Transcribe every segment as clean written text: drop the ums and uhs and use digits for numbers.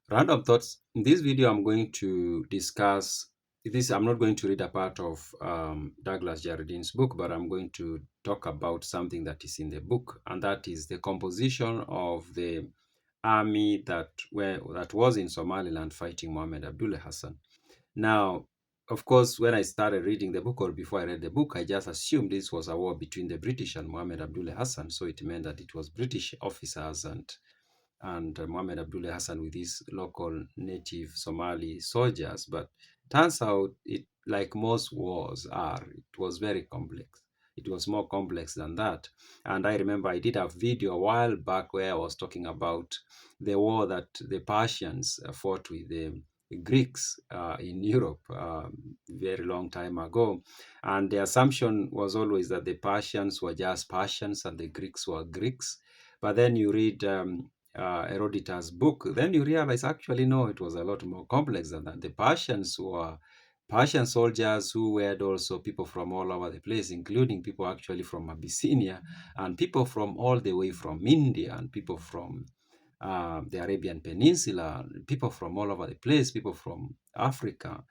Random thoughts. In this video, I'm going to discuss this. I'm not going to read a part of Douglas Jardine's book, but I'm going to talk about something that is in the book, and that is the composition of the army that was in Somaliland fighting Mohammed Abdullah Hassan. Now, of course, when I started reading the book, or before I read the book, I just assumed this was a war between the British and Mohammed Abdullah Hassan. So it meant that it was British officers and Mohammed Abdullah Hassan with his local native Somali soldiers. But turns out, it like most wars are, it was very complex. It was more complex than that. And I remember I did a video a while back where I was talking about the war that the Persians fought with the Greeks in Europe very long time ago. And the assumption was always that the Persians were just Persians and the Greeks were Greeks. But then you read Herodotus' book, then you realize actually no, it was a lot more complex than that. The Persians were Persian soldiers who were also people from all over the place, including people actually from Abyssinia and people from all the way from India and people from the Arabian Peninsula, people from all over the place, people from Africa.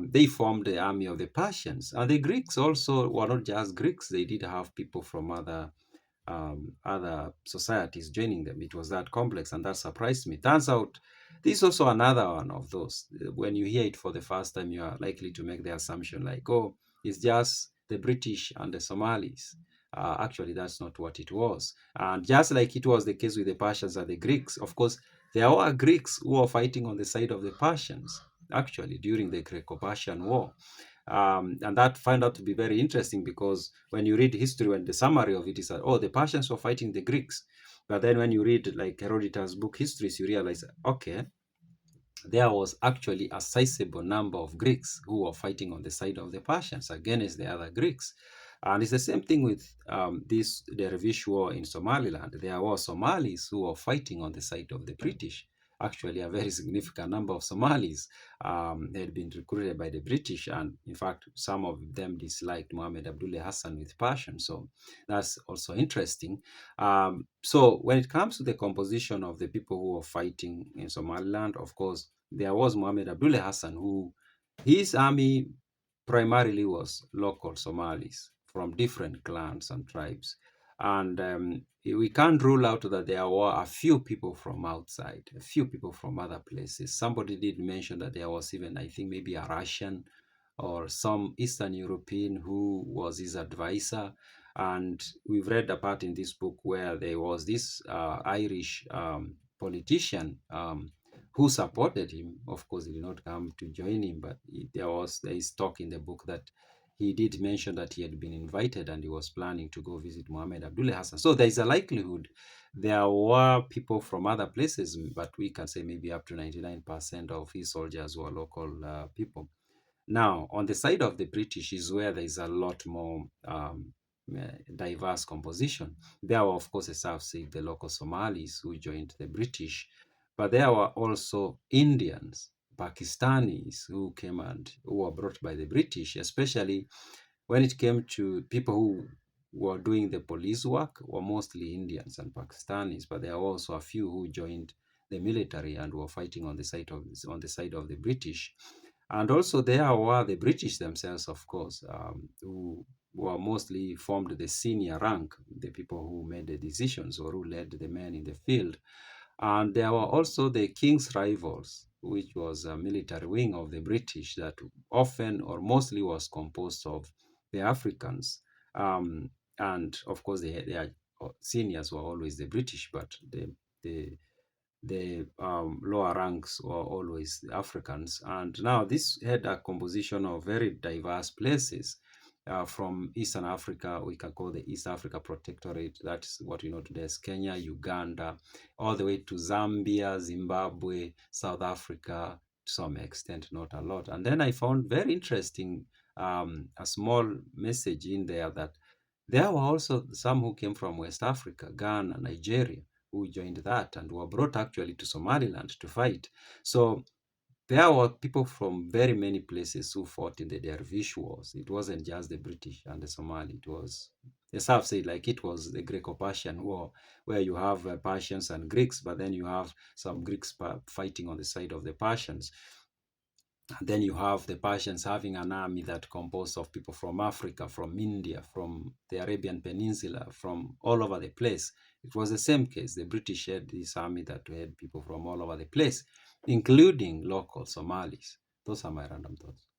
They formed the army of the Persians. And the Greeks also were not just Greeks, they did have people from other societies joining them. It was that complex, and that surprised me. Turns out this is also another one of those. When you hear it for the first time, you are likely to make the assumption like, oh, it's just the British and the Somalis. Actually, that's not what it was. And just like it was the case with the Persians and the Greeks, of course, there were Greeks who were fighting on the side of the Persians, actually, during the Greco-Persian War. And that found out to be very interesting because when you read history, when the summary of it is that, oh, the Persians were fighting the Greeks. But then when you read like Herodotus' book histories, you realize, okay, there was actually a sizable number of Greeks who were fighting on the side of the Persians against the other Greeks. And it's the same thing with this Dervish war in Somaliland. There were Somalis who were fighting on the side of the British. Actually, a very significant number of Somalis had been recruited by the British, and in fact, some of them disliked Mohammed Abdullah Hassan with passion. So that's also interesting. So when it comes to the composition of the people who were fighting in Somaliland, of course, there was Mohammed Abdullah Hassan, who his army primarily was local Somalis from different clans and tribes. And we can't rule out that there were a few people from outside, a few people from other places. Somebody did mention that there was even, I think, maybe a Russian or some Eastern European who was his advisor. And we've read a part in this book where there was this Irish politician who supported him. Of course, he did not come to join him, but there is talk in the book that he did mention that he had been invited and he was planning to go visit Mohammed Abdullah Hassan. So there is a likelihood there were people from other places, but we can say maybe up to 99% of his soldiers were local people. Now, on the side of the British is where there is a lot more diverse composition. There were, of course, as I've said, the local Somalis who joined the British, but there were also Indians, Pakistanis who came and who were brought by the British, especially when it came to people who were doing the police work were mostly Indians and Pakistanis, but there were also a few who joined the military and were fighting on the side of the British. And also there were the British themselves, of course, who were mostly formed the senior rank, the people who made the decisions or who led the men in the field. And there were also the king's rivals, which was a military wing of the British that often or mostly was composed of the Africans. And of course, their seniors were always the British, but the lower ranks were always the Africans. And now this had a composition of very diverse places. From Eastern Africa, we can call the East Africa Protectorate. That's what we know today as Kenya, Uganda, all the way to Zambia, Zimbabwe, South Africa, to some extent, not a lot. And then I found very interesting a small message in there that there were also some who came from West Africa, Ghana, Nigeria, who joined that and were brought actually to Somaliland to fight. So there were people from very many places who fought in the Dervish wars. It wasn't just the British and the Somali. It was, as I've said, like it was the Greco-Persian War, where you have Persians and Greeks, but then you have some Greeks fighting on the side of the Persians. And then you have the Persians having an army that composed of people from Africa, from India, from the Arabian Peninsula, from all over the place. It was the same case. The British had this army that had people from all over the place, including local Somalis. Those are my random thoughts.